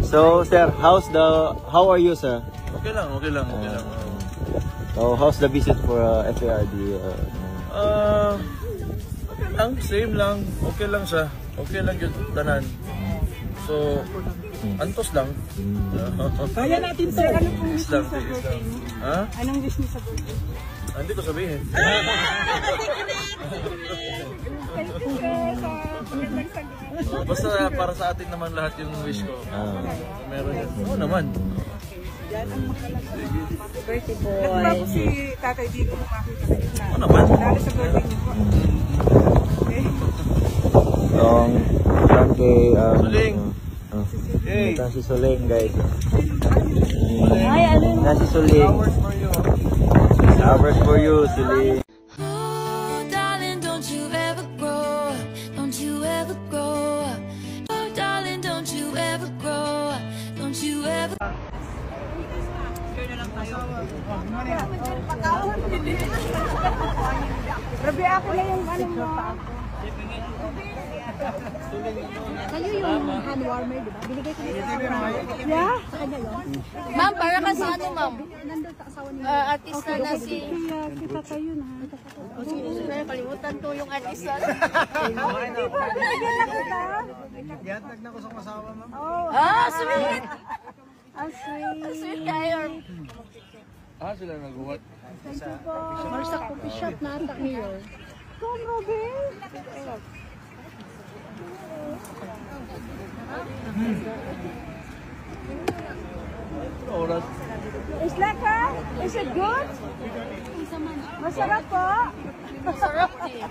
So, sir, how are you, sir? Okay lang. So, how's the visit for FARD? Okay lang, same lang. Okay lang siya. Okay lang yung tanan. So, antos lang. Kaya natin, sir. Ano pong wish niyo sa Islam. birthday niyo? Ha? Anong wish niyo sa birthday? Hindi ko sabihin. Basta para sa atin naman lahat yung wish ko. Meron yan. Oo naman. Birthday boy. Bago si Tatay Digo makakita sa inyo. Oo naman. Lalo sa birthday niyo po. Okay. Lang kay Suling. Ito si Suling, guys. Ay, ano yun? Si Suling. Flowers for you. Flowers for you, Suling. Oh, darling, don't you ever grow up. Don't you ever grow up. Oh, darling, don't you ever grow up. Don't you ever. Grabe ako na yung ano mo. Kayo yung hand warmer, di ba? Binigay ko nito. Yeah? Sa kanya yun? Ma'am, para kasi ano, ma'am? Nandun sa asawa niya. Artista na si... Kaya kita kayo na. Sir, kalimutan ko yung artista. Di ba? Binigyan na kita. Yatag na ko sa kasawa, ma'am. Ah, sweet! Ang sweet. Sweet kayo. Sila nag-what? Thank you po. Marsa coffee shop na ata mayor. Come, Robin. Oras. Is Leka? Is it good? Masarap po. Sarap din.